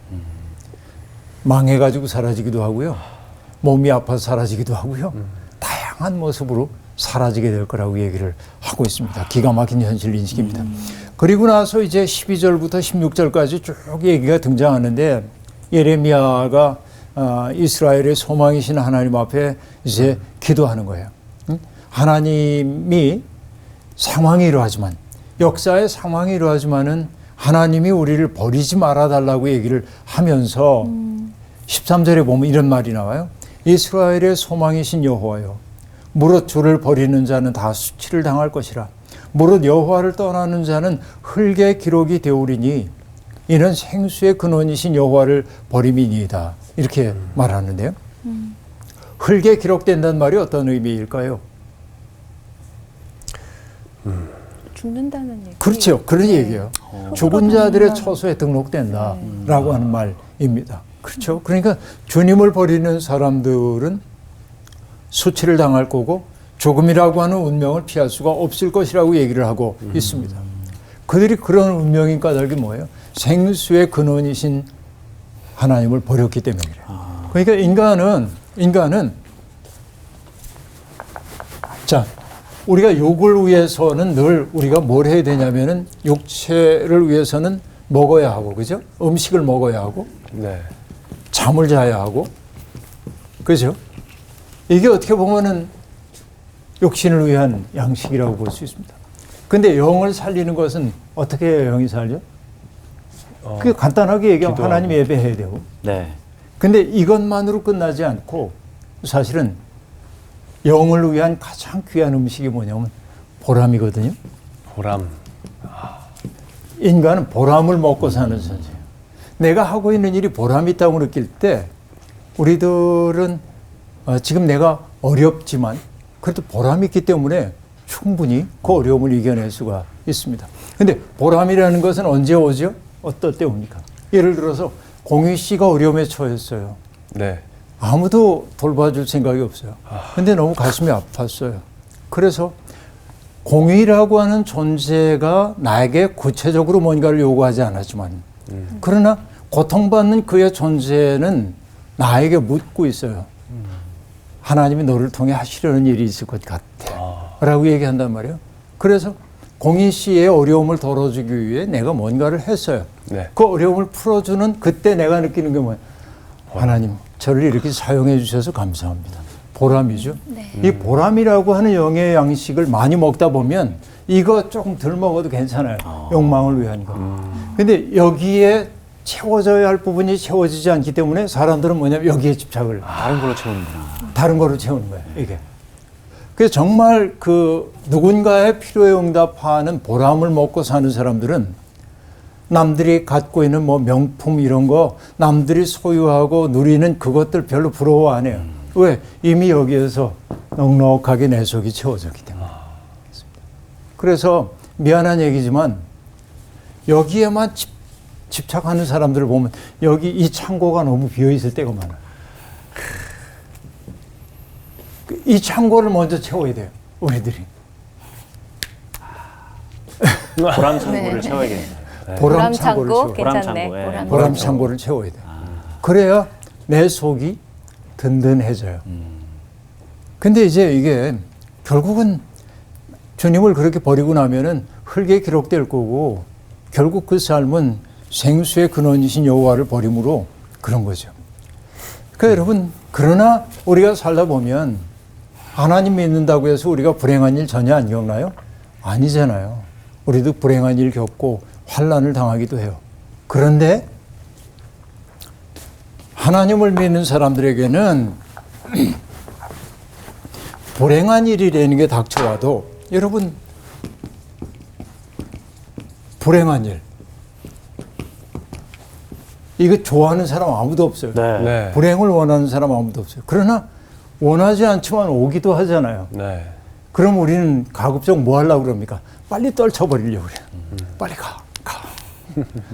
[SPEAKER 4] 망해가지고 사라지기도 하고요. 몸이 아파서 사라지기도 하고요. 다양한 모습으로 사라지게 될 거라고 얘기를 하고 있습니다. 기가 막힌 현실 인식입니다. 그리고 나서 이제 12절부터 16절까지 쭉 얘기가 등장하는데 예레미야가 이스라엘의 소망이신 하나님 앞에 이제 기도하는 거예요. 하나님이 상황이 이러하지만 역사의 상황이 이러하지만은 하나님이 우리를 버리지 말아달라고 얘기를 하면서 13절에 보면 이런 말이 나와요. 이스라엘의 소망이신 여호와여 무릇 주를 버리는 자는 다 수치를 당할 것이라 무릇 여호와를 떠나는 자는 흙의 기록이 되오리니 이는 생수의 근원이신 여호와를 버림이니이다. 이렇게 말하는데요. 흙에 기록된다는 말이 어떤 의미일까요?
[SPEAKER 3] 죽는다는 얘기.
[SPEAKER 4] 그렇죠. 그런 얘기예요. 죽은 자들의 처소에 등록된다라고 하는 말입니다. 그렇죠. 그러니까 주님을 버리는 사람들은 수치를 당할 거고 죽음이라고 하는 운명을 피할 수가 없을 것이라고 얘기를 하고 있습니다. 그들이 그런 운명인 까닭이 뭐예요? 생수의 근원이신 하나님을 버렸기 때문이래요. 그러니까 인간은 자 우리가 욕을 위해서는 늘 우리가 뭘 해야 되냐면은 육체를 위해서는 먹어야 하고 그죠? 음식을 먹어야 하고
[SPEAKER 1] 네.
[SPEAKER 4] 잠을 자야 하고 그죠? 이게 어떻게 보면은 육신을 위한 양식이라고 볼 수 있습니다. 근데 영을 살리는 것은 어떻게 해야 영이 살죠? 그게 간단하게 얘기하면
[SPEAKER 1] 기도하고.
[SPEAKER 4] 하나님 예배해야 되고
[SPEAKER 2] 네.
[SPEAKER 4] 근데 이것만으로 끝나지 않고 사실은 영을 위한 가장 귀한 음식이 뭐냐면 보람이거든요.
[SPEAKER 1] 보람.
[SPEAKER 4] 인간은 보람을 먹고 사는 존재예요. 내가 하고 있는 일이 보람 있다고 느낄 때 우리들은 지금 내가 어렵지만 그래도 보람이 있기 때문에 충분히 그 어려움을 이겨낼 수가 있습니다. 근데 보람이라는 것은 언제 오죠? 어떨 때 옵니까? 예를 들어서 공희 씨가 어려움에 처했어요.
[SPEAKER 1] 네.
[SPEAKER 4] 아무도 돌봐줄 생각이 없어요. 근데 너무 가슴이 아팠어요. 그래서 공의라고 하는 존재가 나에게 구체적으로 뭔가를 요구하지 않았지만 그러나 고통받는 그의 존재는 나에게 묻고 있어요. 하나님이 너를 통해 하시려는 일이 있을 것 같아 라고 얘기한단 말이에요. 그래서 공희 씨의 어려움을 덜어주기 위해 내가 뭔가를 했어요.
[SPEAKER 1] 네.
[SPEAKER 4] 그 어려움을 풀어주는 그때 내가 느끼는 게 뭐예요? 하나님 저를 이렇게 사용해 주셔서 감사합니다. 보람이죠. 이 보람이라고 하는 영의 양식을 많이 먹다 보면 이거 조금 덜 먹어도 괜찮아요. 욕망을 위한 거. 근데 여기에 채워져야 할 부분이 채워지지 않기 때문에 사람들은 뭐냐면 여기에 집착을
[SPEAKER 2] 다른 걸로 채우는구나.
[SPEAKER 4] 다른 거로 채우는 거예요. 이게. 그래서 정말 그 누군가의 필요에 응답하는 보람을 먹고 사는 사람들은 남들이 갖고 있는 뭐 명품 이런 거 남들이 소유하고 누리는 그것들 별로 부러워 안 해요. 왜? 이미 여기에서 넉넉하게 내 속이 채워졌기 때문에. 그래서 미안한 얘기지만 여기에만 집착하는 사람들을 보면 여기 이 창고가 너무 비어 있을 때가 많아요. 이 창고를 먼저 채워야 돼요. 우리들이.
[SPEAKER 2] 보람 창고를
[SPEAKER 5] 네.
[SPEAKER 2] 채워야겠네요.
[SPEAKER 3] 보람
[SPEAKER 4] 창고를
[SPEAKER 3] 창고
[SPEAKER 4] 채워야 돼요.
[SPEAKER 3] 괜찮네.
[SPEAKER 2] 보람 창고, 예.
[SPEAKER 4] 보람 창고를 채워야 돼요. 그래야 내 속이 든든해져요. 근데 이제 이게 결국은 주님을 그렇게 버리고 나면은 흙에 기록될 거고 결국 그 삶은 생수의 근원이신 여호와를 버림으로 그런 거죠. 그러니까 여러분, 그러나 우리가 살다 보면 하나님 믿는다고 해서 우리가 불행한 일 전혀 안 겪나요? 아니잖아요. 우리도 불행한 일 겪고 환난을 당하기도 해요. 그런데 하나님을 믿는 사람들에게는 불행한 일이라는 게 닥쳐와도 여러분, 불행한 일 이거 좋아하는 사람 아무도 없어요.
[SPEAKER 2] 네.
[SPEAKER 1] 네.
[SPEAKER 4] 불행을 원하는 사람 아무도 없어요. 그러나 원하지 않지만 오기도 하잖아요.
[SPEAKER 1] 네.
[SPEAKER 4] 그럼 우리는 가급적 뭐 하려고 그럽니까? 빨리 떨쳐버리려고 그래요. 빨리 가.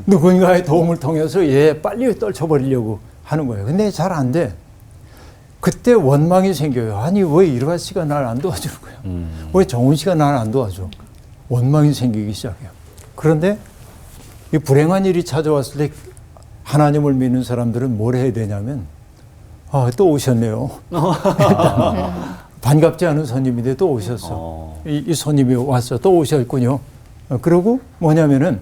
[SPEAKER 4] 누군가의 도움을 통해서 빨리 떨쳐버리려고 하는 거예요. 근데 잘 안 돼. 그때 원망이 생겨요. 아니, 왜 이러한 씨가 날 안 도와주는 거야? 왜 정훈 씨가 날 안 도와줘? 원망이 생기기 시작해요. 그런데 이 불행한 일이 찾아왔을 때 하나님을 믿는 사람들은 뭘 해야 되냐면, 또 오셨네요. 반갑지 않은 손님인데 또 오셨어. 이 손님이 왔어. 또 오셨군요. 그리고 뭐냐면은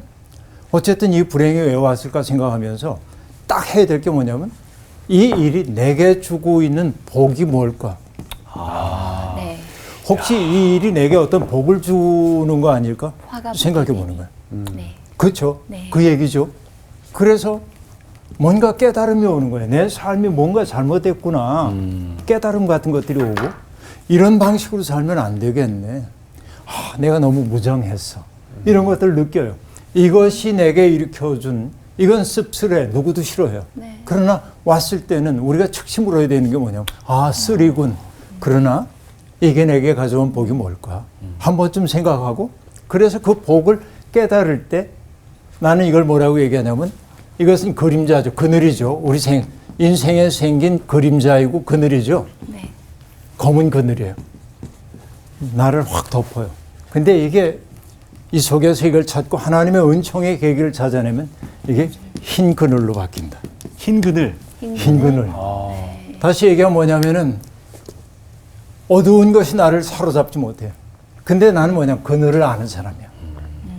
[SPEAKER 4] 어쨌든 이 불행이 왜 왔을까 생각하면서 딱 해야 될 게 뭐냐면 이 일이 내게 주고 있는 복이 뭘까?
[SPEAKER 5] 네.
[SPEAKER 4] 혹시 이 일이 내게 어떤 복을 주는 거 아닐까?
[SPEAKER 5] 화가
[SPEAKER 4] 생각해
[SPEAKER 5] 붙게
[SPEAKER 4] 보는 거예요.
[SPEAKER 5] 네.
[SPEAKER 4] 그렇죠?
[SPEAKER 5] 네.
[SPEAKER 4] 그 얘기죠. 그래서 뭔가 깨달음이 오는 거예요. 내 삶이 뭔가 잘못됐구나. 깨달음 같은 것들이 오고 이런 방식으로 살면 안 되겠네. 내가 너무 무정했어. 이런 것들을 느껴요. 이것이 내게 일으켜준 이건 씁쓸해. 누구도 싫어해요.
[SPEAKER 5] 네.
[SPEAKER 4] 그러나 왔을 때는 우리가 측심으로 해야 되는 게 뭐냐면 쓰리군. 그러나 이게 내게 가져온 복이 뭘까? 한 번쯤 생각하고 그래서 그 복을 깨달을 때 나는 이걸 뭐라고 얘기하냐면 이것은 그림자죠. 그늘이죠. 우리 인생에 생긴 그림자이고 그늘이죠.
[SPEAKER 5] 네.
[SPEAKER 4] 검은 그늘이에요. 나를 확 덮어요. 근데 이게 이 속에서 이걸 찾고 하나님의 은총의 계기를 찾아내면 이게 흰 그늘로 바뀐다.
[SPEAKER 2] 흰 그늘.
[SPEAKER 4] 흰 그늘. 다시 얘기하면 뭐냐면은 어두운 것이 나를 사로잡지 못해요. 근데 나는 뭐냐 그늘을 아는 사람이야.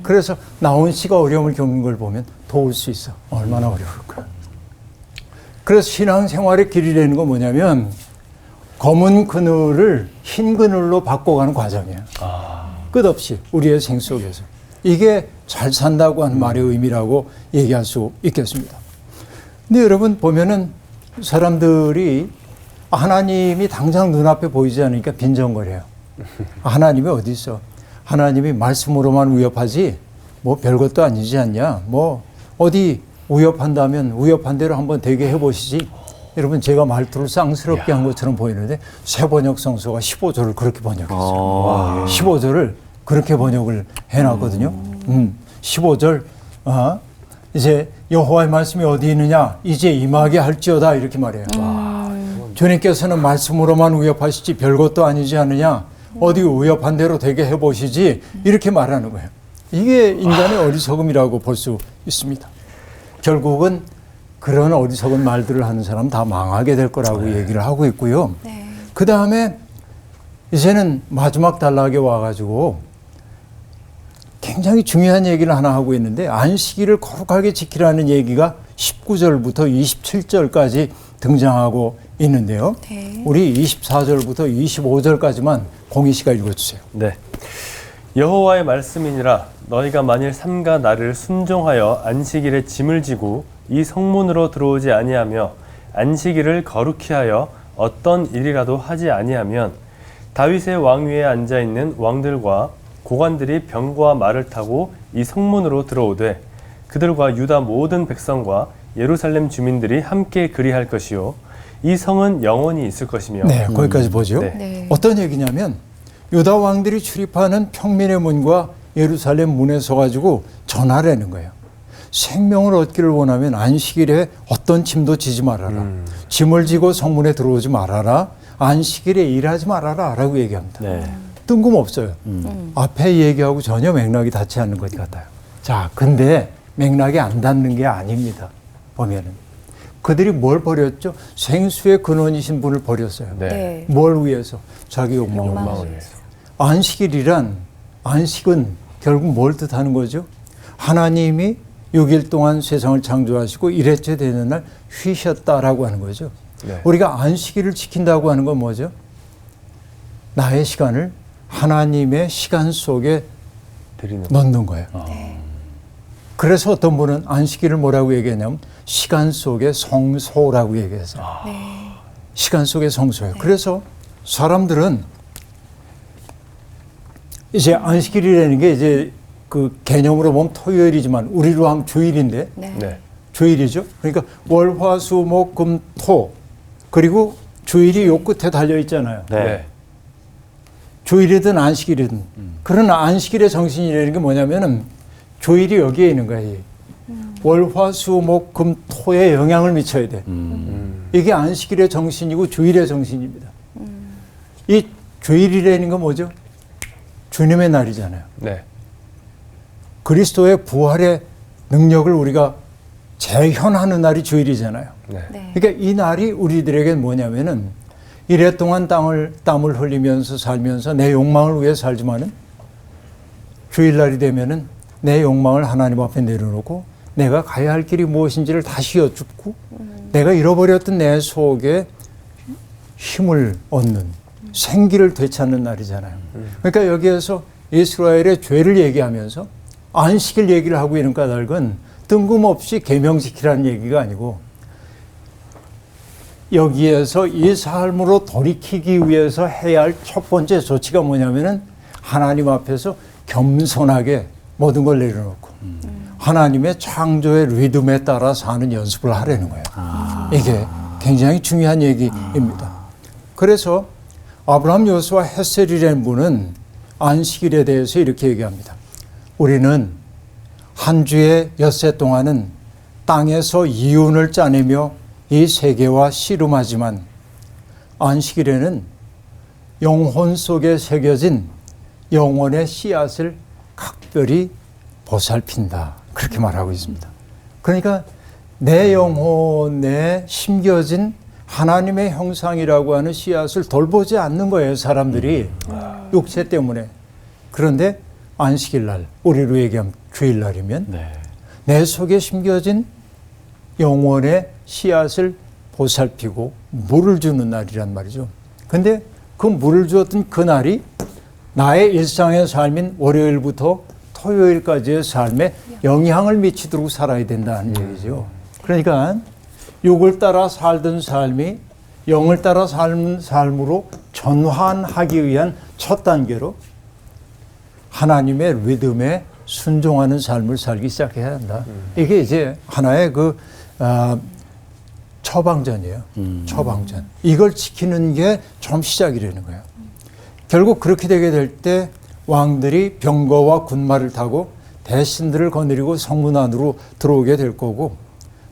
[SPEAKER 4] 그래서 나온 씨가 어려움을 겪는 걸 보면 도울 수 있어. 얼마나 어려울까. 그래서 신앙생활의 길이라는 건 뭐냐면 검은 그늘을 흰 그늘로 바꿔가는 과정이에요. 끝없이 우리의 생 속에서. 이게 잘 산다고 하는 말의 의미라고 얘기할 수 있겠습니다. 근데 여러분 보면은 사람들이 하나님이 당장 눈앞에 보이지 않으니까 빈정거려요. 하나님이 어디 있어? 하나님이 말씀으로만 위협하지 뭐 별것도 아니지 않냐? 뭐 어디 위협한다면 위협한 대로 한번 되게 해보시지. 여러분 제가 말투를 쌍스럽게 한 것처럼 보이는데 새번역 성서가 15절을 그렇게 번역했어요. 15절을 그렇게 번역을 해놨거든요. 15절 이제 여호와의 말씀이 어디 있느냐 이제 임하게 할지어다 이렇게 말해요. 주님께서는 말씀으로만 위협하시지 별것도 아니지 않느냐 어디 위협한 대로 되게 해보시지 이렇게 말하는 거예요. 이게 인간의 어리석음이라고 볼 수 있습니다. 결국은 그런 어리석은 말들을 하는 사람 다 망하게 될 거라고 얘기를 하고 있고요.
[SPEAKER 3] 네.
[SPEAKER 4] 그 다음에 이제는 마지막 단락에 와가지고 굉장히 중요한 얘기를 하나 하고 있는데 안식일을 거룩하게 지키라는 얘기가 19절부터 27절까지 등장하고 있는데요.
[SPEAKER 3] 네.
[SPEAKER 4] 우리 24절부터 25절까지만 공희 씨가 읽어주세요.
[SPEAKER 1] 네. 여호와의 말씀이니라 너희가 만일 삼가 나를 순종하여 안식일에 짐을 지고 이 성문으로 들어오지 아니하며 안식일을 거룩히 하여 어떤 일이라도 하지 아니하면 다윗의 왕위에 앉아 있는 왕들과 고관들이 병과 말을 타고 이 성문으로 들어오되 그들과 유다 모든 백성과 예루살렘 주민들이 함께 그리할 것이요 이 성은 영원히 있을 것이며.
[SPEAKER 4] 네, 거기까지 보죠.
[SPEAKER 1] 네.
[SPEAKER 3] 네.
[SPEAKER 4] 어떤 얘기냐면 유다 왕들이 출입하는 평민의 문과 예루살렘 문에 서가지고 전하라는 거예요. 생명을 얻기를 원하면 안식일에 어떤 짐도 지지 말아라. 짐을 지고 성문에 들어오지 말아라. 안식일에 일하지 말아라 라고 얘기합니다.
[SPEAKER 2] 네.
[SPEAKER 4] 뜬금없어요. 앞에 얘기하고 전혀 맥락이 닿지 않는 것 같아요. 자, 근데 맥락이 안 닿는 게 아닙니다. 보면은 그들이 뭘 버렸죠? 생수의 근원이신 분을 버렸어요.
[SPEAKER 1] 네.
[SPEAKER 3] 네.
[SPEAKER 4] 뭘 위해서? 자기 욕망을 위해서. 안식일이란, 안식은 결국 뭘 뜻하는 거죠? 하나님이 6일 동안 세상을 창조하시고 일회째 되는 날 쉬셨다라고 하는 거죠.
[SPEAKER 1] 네.
[SPEAKER 4] 우리가 안식일을 지킨다고 하는 건 뭐죠? 나의 시간을 하나님의 시간 속에
[SPEAKER 1] 드리는
[SPEAKER 4] 넣는 거예요. 그래서 어떤 분은 안식일을 뭐라고 얘기하냐면 시간 속의 성소라고 얘기해서 시간 속의 성소예요. 그래서 사람들은 이제 안식일이라는 게 이제 그 개념으로 보면 토요일이지만 우리로 하면 주일인데
[SPEAKER 3] 네.
[SPEAKER 1] 네.
[SPEAKER 4] 주일이죠. 그러니까 월, 화, 수, 목, 금, 토 그리고 주일이 요 끝에 달려 있잖아요.
[SPEAKER 2] 네.
[SPEAKER 4] 주일이든 안식일이든. 그러나 안식일의 정신이라는 게 뭐냐면은 주일이 여기에 있는 거예요. 월, 화, 수, 목, 금, 토에 영향을 미쳐야 돼. 이게 안식일의 정신이고 주일의 정신입니다. 이 주일이라는 건 뭐죠? 주님의 날이잖아요.
[SPEAKER 1] 네.
[SPEAKER 4] 그리스도의 부활의 능력을 우리가 재현하는 날이 주일이잖아요.
[SPEAKER 1] 네.
[SPEAKER 3] 네.
[SPEAKER 4] 그러니까 이 날이 우리들에겐 뭐냐면은 이래 동안 땀을 흘리면서 살면서 내 욕망을 위해 살지만은 주일날이 되면은 내 욕망을 하나님 앞에 내려놓고 내가 가야 할 길이 무엇인지를 다시 여쭙고 내가 잃어버렸던 내 속에 힘을 얻는 생기를 되찾는 날이잖아요. 그러니까 여기에서 이스라엘의 죄를 얘기하면서 안식일 얘기를 하고 있는 까닭은 뜬금없이 계명 지키라는 얘기가 아니고 여기에서 이 삶으로 돌이키기 위해서 해야 할 첫 번째 조치가 뭐냐면은 하나님 앞에서 겸손하게 모든 걸 내려놓고 하나님의 창조의 리듬에 따라 사는 연습을 하려는 거예요. 이게 굉장히 중요한 얘기입니다. 그래서 아브라함 여수와 헷셀이라는 분은 안식일에 대해서 이렇게 얘기합니다. 우리는 한 주의 엿새 동안은 땅에서 이윤을 짜내며 이 세계와 씨름하지만 안식일에는 영혼 속에 새겨진 영혼의 씨앗을 각별히 보살핀다. 그렇게 말하고 있습니다. 그러니까 내 영혼에 심겨진 하나님의 형상이라고 하는 씨앗을 돌보지 않는 거예요. 사람들이 육체 때문에. 그런데 안식일 날, 우리로 얘기하면 주일날이면
[SPEAKER 2] 네.
[SPEAKER 4] 내 속에 심겨진 영혼의 씨앗을 보살피고 물을 주는 날이란 말이죠. 근데 그 물을 주었던 그 날이 나의 일상의 삶인 월요일부터 토요일까지의 삶에 영향을 미치도록 살아야 된다는 얘기죠. 그러니까 육을 따라 살던 삶이 영을 따라 삶은 삶으로 전환하기 위한 첫 단계로 하나님의 리듬에 순종하는 삶을 살기 시작해야 한다. 이게 이제 하나의 그 처방전이에요. 처방전. 이걸 지키는 게 좀 시작이라는 거예요. 결국 그렇게 되게 될 때 왕들이 병거와 군마를 타고 대신들을 거느리고 성문 안으로 들어오게 될 거고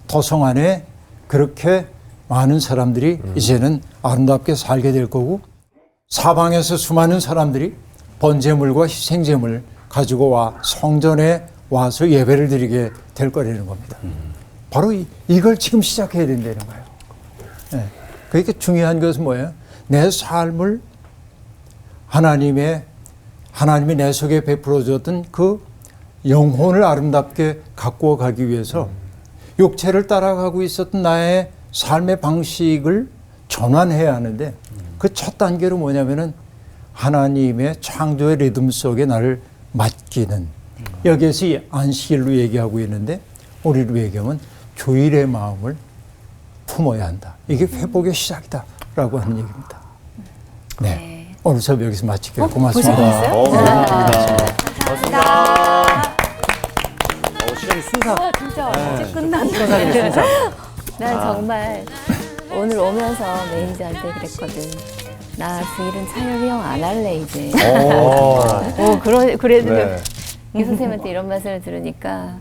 [SPEAKER 4] 도성 안에 그렇게 많은 사람들이 이제는 아름답게 살게 될 거고 사방에서 수많은 사람들이 번제물과 희생제물 가지고 와 성전에 와서 예배를 드리게 될 거라는 겁니다. 바로 이걸 지금 시작해야 된다는 거예요. 네. 그러니까 중요한 것은 뭐예요? 내 삶을 하나님이 내 속에 베풀어 줬던 그 영혼을 아름답게 가꾸어 가기 위해서 육체를 따라가고 있었던 나의 삶의 방식을 전환해야 하는데 그 첫 단계로 뭐냐면은 하나님의 창조의 리듬 속에 나를 맡기는 여기에서 이 안식일로 얘기하고 있는데 우리로 얘기하면 주일의 마음을 품어야 한다. 이게 회복의 시작이다라고 하는 얘기입니다. 네. 오늘 수업 여기서 마칠게요. 고맙습니다.
[SPEAKER 2] 시간이 순삭.
[SPEAKER 3] 진짜 이제 끝났네.
[SPEAKER 5] 난 정말 오늘 오면서 매니저한테 그랬거든. 나 주일은 차열이 형 안 할래 이제. 그래도
[SPEAKER 1] 네.
[SPEAKER 5] 이 선생님한테 이런 말씀을 들으니까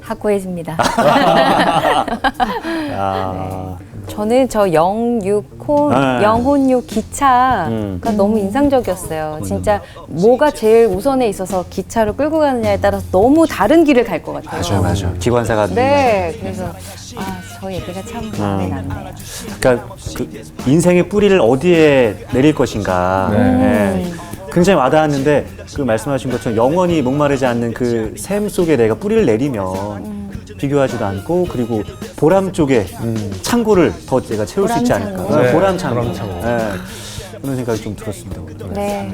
[SPEAKER 5] 확고해집니다.
[SPEAKER 2] 야.
[SPEAKER 3] 저는 저
[SPEAKER 2] 네.
[SPEAKER 3] 영혼요 기차가 너무 인상적이었어요. 진짜 뭐가 제일 우선에 있어서 기차로 끌고 가느냐에 따라서 너무 다른 길을 갈 것 같아요.
[SPEAKER 2] 맞아. 기관사가.
[SPEAKER 3] 네, 그래서 저 얘기가 참 마음에 남네요.
[SPEAKER 2] 그러니까 그 인생의 뿌리를 어디에 내릴 것인가. 네. 굉장히 와닿았는데 그 말씀하신 것처럼 영원히 목마르지 않는 그 샘 속에 내가 뿌리를 내리면 비교하지도 않고 그리고 보람 쪽에 창고를 더 내가 채울 수 있지 않을까.
[SPEAKER 3] 보람창고.
[SPEAKER 1] 네,
[SPEAKER 2] 보람 창고.
[SPEAKER 1] 보람창고.
[SPEAKER 2] 네. 그런 생각이 좀 들었습니다. 오늘.
[SPEAKER 3] 네,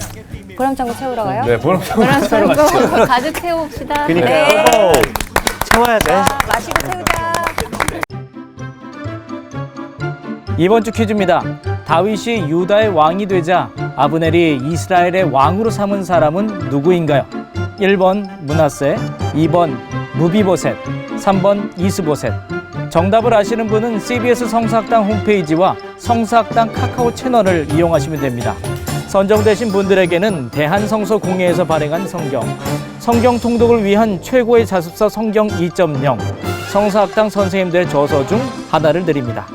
[SPEAKER 3] 보람창고 채우러 가요?
[SPEAKER 1] 네, 보람창고
[SPEAKER 3] 보람창고 가득 채웁시다.
[SPEAKER 2] 그러니까요.
[SPEAKER 3] 네.
[SPEAKER 2] 채워야 돼.
[SPEAKER 3] 마시고 채우자.
[SPEAKER 6] 이번 주 퀴즈입니다. 다윗이 유다의 왕이 되자 아브넬이 이스라엘의 왕으로 삼은 사람은 누구인가요? 1번 므낫세, 2번 무비보셋, 3번 이스보셋. 정답을 아시는 분은 CBS 성사학당 홈페이지와 성사학당 카카오 채널을 이용하시면 됩니다. 선정되신 분들에게는 대한성서공회에서 발행한 성경 통독을 위한 최고의 자습서 성경 2.0 성사학당 선생님들의 저서 중 하나를 드립니다.